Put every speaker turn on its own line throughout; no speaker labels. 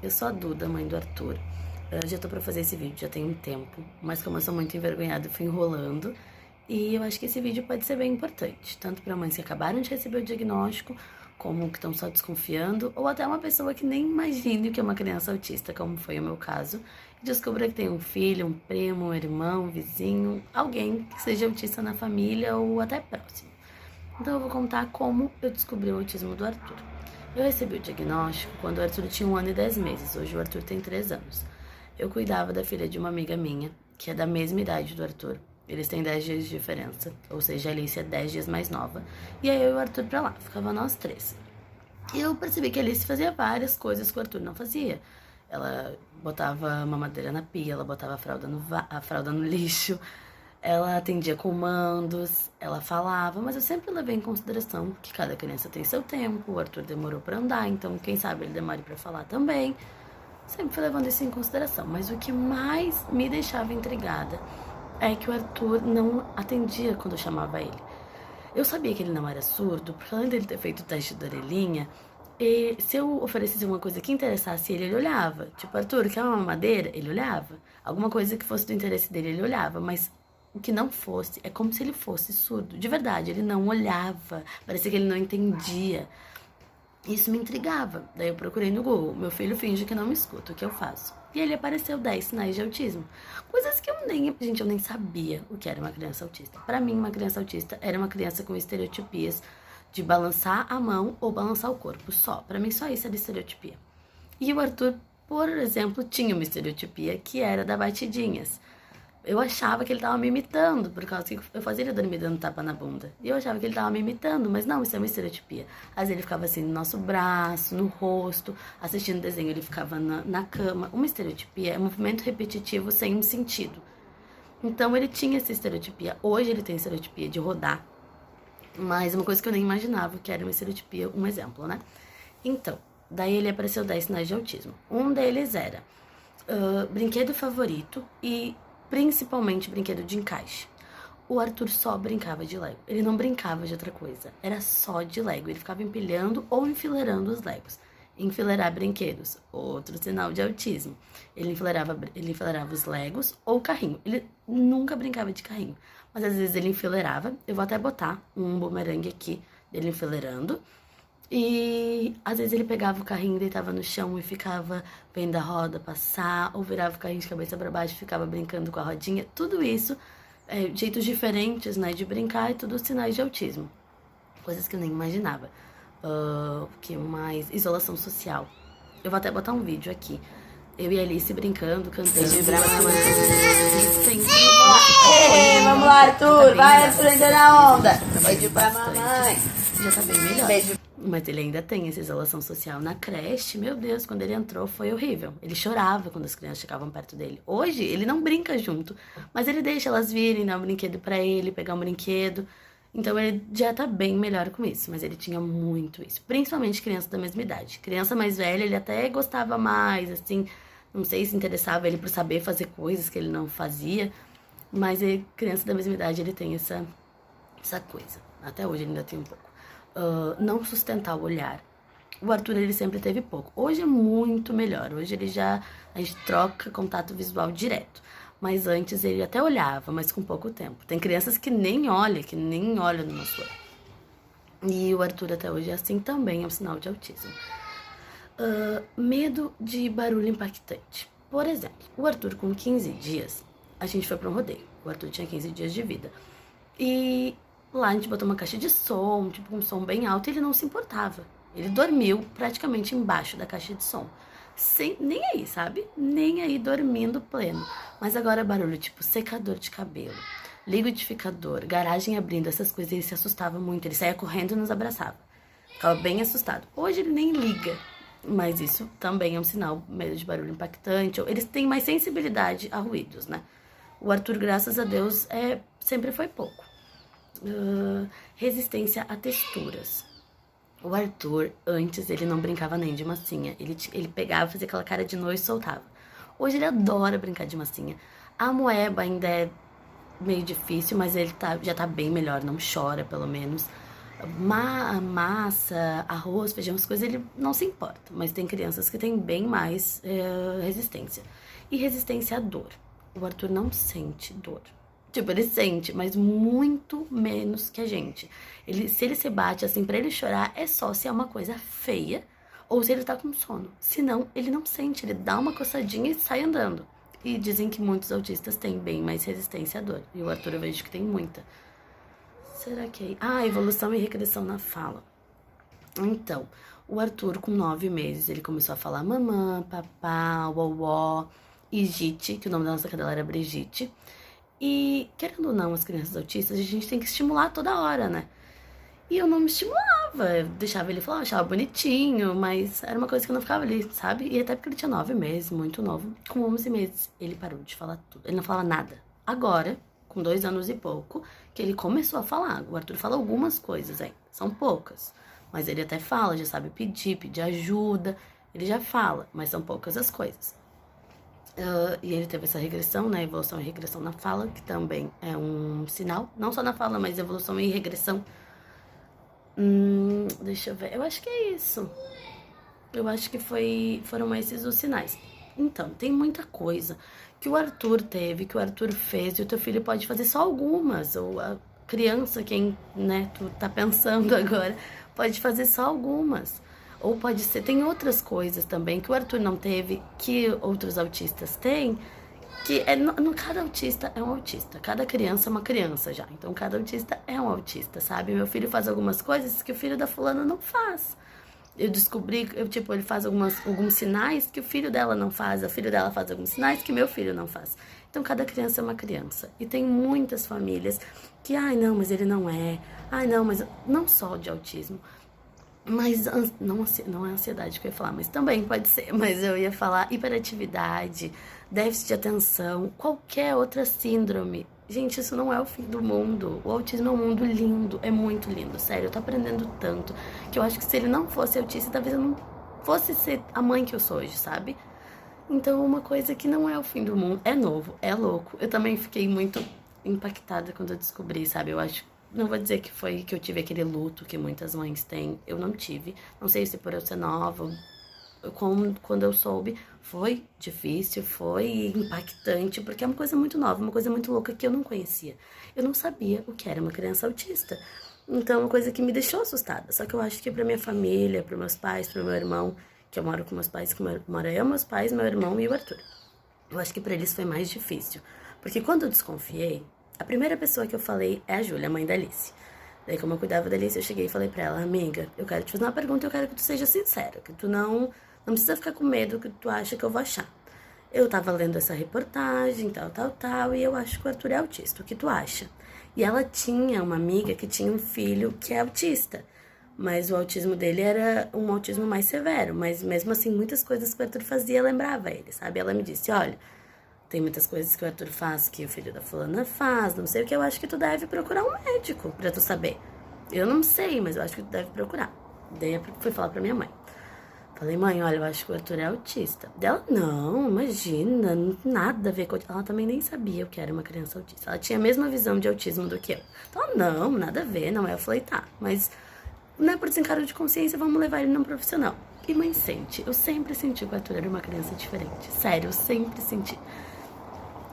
eu sou a Duda, mãe do Arthur. Eu já tô pra fazer esse vídeo, já tem um tempo, mas como eu sou muito envergonhada, eu fui enrolando. E eu acho que esse vídeo pode ser bem importante, tanto para mães que acabaram de receber o diagnóstico, como que estão só desconfiando, ou até uma pessoa que nem imagine que é uma criança autista, como foi o meu caso, e descubra que tem um filho, um primo, um irmão, um vizinho, alguém que seja autista na família ou até próximo. Então eu vou contar como eu descobri o autismo do Arthur. Eu recebi o diagnóstico quando o Arthur tinha 1 ano e 10 meses, hoje o Arthur tem 3 anos. Eu cuidava da filha de uma amiga minha, que é da mesma idade do Arthur. Eles têm 10 dias de diferença, ou seja, a Alice é 10 dias mais nova. E aí eu e o Arthur pra lá, ficava nós três. E eu percebi que a Alice fazia várias coisas que o Arthur não fazia. Ela botava mamadeira na pia, ela botava a fralda no lixo, ela atendia comandos, ela falava, mas eu sempre levei em consideração que cada criança tem seu tempo, o Arthur demorou pra andar, então quem sabe ele demore pra falar também. Sempre fui levando isso em consideração, mas o que mais me deixava intrigada é que o Arthur não atendia quando eu chamava ele. Eu sabia que ele não era surdo, porque além dele ter feito o teste da orelhinha, e se eu oferecesse uma coisa que interessasse ele, ele olhava. Tipo, Arthur, quer uma mamadeira? Ele olhava. Alguma coisa que fosse do interesse dele, ele olhava. Mas o que não fosse, é como se ele fosse surdo. De verdade, ele não olhava. Parecia que ele não entendia. Isso me intrigava. Daí eu procurei no Google. Meu filho finge que não me escuta, o que eu faço? E ele apareceu 10 sinais de autismo. Coisas que eu nem sabia o que era uma criança autista. Para mim, uma criança autista era uma criança com estereotipias de balançar a mão ou balançar o corpo só. Para mim, só isso era estereotipia. E o Arthur, por exemplo, tinha uma estereotipia que era da batidinhas. Eu achava que ele tava me imitando, por causa que eu fazia ele me dando tapa na bunda. E eu achava que ele tava me imitando, mas não, isso é uma estereotipia. Às vezes ele ficava assim no nosso braço, no rosto, assistindo desenho, ele ficava na cama. Uma estereotipia é um movimento repetitivo sem um sentido. Então ele tinha essa estereotipia. Hoje ele tem estereotipia de rodar. Mas uma coisa que eu nem imaginava que era uma estereotipia, um exemplo, né? Então, daí ele apareceu 10 sinais de autismo. Um deles era brinquedo favorito e principalmente brinquedo de encaixe. O Arthur só brincava de Lego. Ele não brincava de outra coisa. Era só de Lego. Ele ficava empilhando ou enfileirando os Legos. Enfileirar brinquedos, outro sinal de autismo. Ele enfileirava os Legos ou o carrinho. Ele nunca brincava de carrinho. Mas às vezes ele enfileirava. Eu vou até botar um bumerangue aqui dele enfileirando. E às vezes ele pegava o carrinho, deitava no chão e ficava vendo a roda passar, ou virava o carrinho de cabeça para baixo e ficava brincando com a rodinha. Tudo isso, jeitos diferentes, né, de brincar e tudo sinais de autismo. Coisas que eu nem imaginava. O que mais? Isolação social. Eu vou até botar um vídeo aqui. Eu e a Alice brincando, cantando.
Vamos lá, Arthur. Vai aprender a onda. Beijo pra mamãe.
Já tá bem melhor.
Beijo.
Mas ele ainda tem essa isolação social. Na creche, meu Deus, quando ele entrou foi horrível. Ele chorava quando as crianças chegavam perto dele. Hoje, ele não brinca junto, mas ele deixa elas virem, dar um brinquedo pra ele, pegar um brinquedo. Então ele já tá bem melhor com isso, mas ele tinha muito isso. Principalmente criança da mesma idade. Criança mais velha, ele até gostava mais, assim, não sei se interessava ele por saber fazer coisas que ele não fazia, mas criança da mesma idade, ele tem essa coisa. Até hoje ele ainda tem um pouco. Não sustentar o olhar. O Arthur, ele sempre teve pouco. Hoje é muito melhor. Hoje a gente troca contato visual direto. Mas antes ele até olhava, mas com pouco tempo. Tem crianças que nem olham no nosso olho. E o Arthur até hoje é assim também, é um sinal de autismo. Medo de barulho impactante. Por exemplo, o Arthur com 15 dias, a gente foi para um rodeio. O Arthur tinha 15 dias de vida. E lá a gente botou uma caixa de som, tipo um som bem alto, e ele não se importava. Ele dormiu praticamente embaixo da caixa de som. Nem aí, sabe? Nem aí, dormindo pleno. Mas agora barulho tipo secador de cabelo, liquidificador, garagem abrindo, essas coisas, ele se assustava muito. Ele saía correndo e nos abraçava. Ficava bem assustado. Hoje ele nem liga. Mas isso também é um sinal, medo de barulho impactante. Eles têm mais sensibilidade a ruídos, né? O Arthur, graças a Deus, sempre foi pouco. Resistência a texturas. O Arthur, antes, ele não brincava nem de massinha. Ele pegava, fazia aquela cara de nojo e soltava. Hoje ele adora brincar de massinha. A moeba ainda é meio difícil, mas ele já tá bem melhor, não chora, pelo menos. Massa, arroz, feijão, as coisas, ele não se importa. Mas tem crianças que têm bem mais resistência. E resistência à dor. O Arthur não sente dor. Tipo, ele sente, mas muito menos que a gente. Se ele se bate assim, pra ele chorar, é só se é uma coisa feia ou se ele tá com sono. Senão, ele não sente, ele dá uma coçadinha e sai andando. E dizem que muitos autistas têm bem mais resistência à dor. E o Arthur eu vejo que tem muita. Será que é? Ah, evolução e regressão na fala. Então, o Arthur, com 9 meses, ele começou a falar mamã, papá, uó, e Gite, que o nome da nossa cadela era Brigitte. E, querendo ou não, as crianças autistas, a gente tem que estimular toda hora, né? E eu não me estimulava, eu deixava ele falar, achava bonitinho, mas era uma coisa que eu não ficava ali, sabe? E até porque ele tinha 9 meses, muito novo. Com 11 meses, ele parou de falar tudo, ele não falava nada. Agora, com 2 anos e pouco, que ele começou a falar. O Arthur fala algumas coisas ainda, são poucas. Mas ele até fala, já sabe pedir ajuda, ele já fala, mas são poucas as coisas. E ele teve essa regressão, né? Evolução e regressão na fala, que também é um sinal, não só na fala, mas evolução e regressão. Deixa eu ver, eu acho que é isso. Eu acho que foram esses os sinais. Então, tem muita coisa que o Arthur teve, que o Arthur fez, e o teu filho pode fazer só algumas, ou a criança, quem, né, tu tá pensando agora, pode fazer só algumas. Ou pode ser, tem outras coisas também que o Arthur não teve, que outros autistas têm, que cada autista é um autista, cada criança é uma criança já. Então, cada autista é um autista, sabe? Meu filho faz algumas coisas que o filho da fulana não faz. Eu descobri, ele faz alguns sinais que o filho dela não faz, a filha dela faz alguns sinais que meu filho não faz. Então, cada criança é uma criança. E tem muitas famílias que, ai, não, mas ele não é. Ai, não, mas não só de autismo. Mas não é ansiedade que eu ia falar, mas também pode ser. Mas eu ia falar hiperatividade, déficit de atenção, qualquer outra síndrome. Gente, isso não é o fim do mundo. O autismo é um mundo lindo, é muito lindo, sério. Eu tô aprendendo tanto que eu acho que se ele não fosse autista, talvez eu não fosse ser a mãe que eu sou hoje, sabe? Então, uma coisa que não é o fim do mundo, é novo, é louco. Eu também fiquei muito impactada quando eu descobri, sabe? Eu acho, não vou dizer que foi que eu tive aquele luto que muitas mães têm, eu não tive. Não sei se por eu ser nova, quando eu soube, foi difícil, foi impactante, porque é uma coisa muito nova, uma coisa muito louca que eu não conhecia. Eu não sabia o que era uma criança autista. Então, é uma coisa que me deixou assustada. Só que eu acho que pra minha família, pros meus pais, pro meu irmão, que eu moro com meus pais, moro eu, meus pais, meu irmão e o Arthur. Eu acho que pra eles foi mais difícil. Porque quando eu desconfiei, a primeira pessoa que eu falei é a Júlia, a mãe da Alice. Daí, como eu cuidava da Alice, eu cheguei e falei pra ela, amiga, eu quero te fazer uma pergunta, eu quero que tu seja sincera, que tu não precisa ficar com medo que tu acha que eu vou achar. Eu tava lendo essa reportagem, tal, e eu acho que o Arthur é autista, o que tu acha? E ela tinha uma amiga que tinha um filho que é autista, mas o autismo dele era um autismo mais severo, mas mesmo assim, muitas coisas que o Arthur fazia lembrava ele, sabe? Ela me disse, olha, tem muitas coisas que o Arthur faz que o filho da fulana faz, não sei o que, eu acho que tu deve procurar um médico pra tu saber. Eu não sei, mas eu acho que tu deve procurar. Daí eu fui falar pra minha mãe. Falei, mãe, olha, eu acho que o Arthur é autista. Dela, não, imagina, nada a ver com autismo. Ela também nem sabia o que era uma criança autista. Ela tinha a mesma visão de autismo do que eu. Então, não, nada a ver, não é. Eu falei, tá, mas não é por desencargo de consciência, vamos levar ele num profissional. E mãe sente, eu sempre senti que o Arthur era uma criança diferente. Sério, eu sempre senti.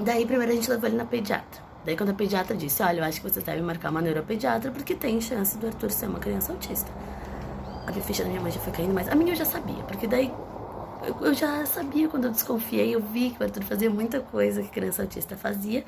Daí, primeiro a gente levou ele na pediatra. Daí, quando a pediatra disse, olha, eu acho que vocês devem marcar uma neuropediatra porque tem chance do Arthur ser uma criança autista. A ficha da minha mãe já foi caindo, mas a minha eu já sabia, porque daí eu já sabia quando eu desconfiei, eu vi que o Arthur fazia muita coisa que criança autista fazia,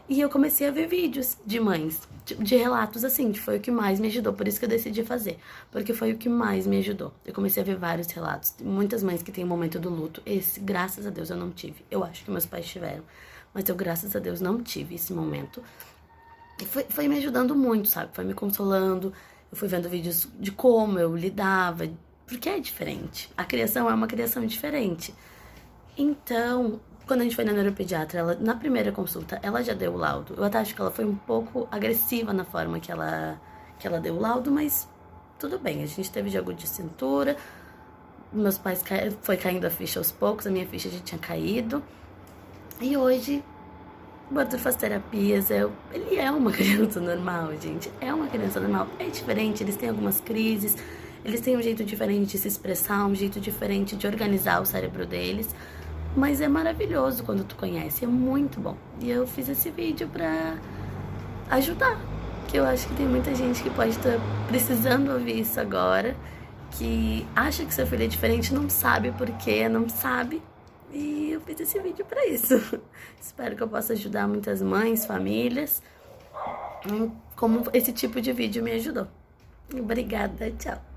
e eu comecei a ver vídeos de mães, de relatos assim, que foi o que mais me ajudou, por isso que eu decidi fazer, porque foi o que mais me ajudou. Eu comecei a ver vários relatos, muitas mães que têm o momento do luto, esse, graças a Deus, eu não tive, eu acho que meus pais tiveram, mas eu, graças a Deus, não tive esse momento, e foi me ajudando muito, sabe, foi me consolando. Eu fui vendo vídeos de como eu lidava, porque é diferente. A criação é uma criação diferente. Então, quando a gente foi na neuropediatra, ela, na primeira consulta, ela já deu o laudo. Eu até acho que ela foi um pouco agressiva na forma que ela deu o laudo, mas tudo bem. A gente teve jogo de cintura, meus pais foi caindo a ficha aos poucos, a minha ficha já tinha caído. E hoje O Arthur faz terapias, ele é uma criança normal, gente. É uma criança normal. É diferente, eles têm algumas crises, eles têm um jeito diferente de se expressar, um jeito diferente de organizar o cérebro deles. Mas é maravilhoso quando tu conhece, é muito bom. E eu fiz esse vídeo pra ajudar, que eu acho que tem muita gente que pode estar precisando ouvir isso agora, que acha que seu filho é diferente, não sabe por quê, não sabe. E eu fiz esse vídeo pra isso. Espero que eu possa ajudar muitas mães, famílias, como esse tipo de vídeo me ajudou. Obrigada, tchau.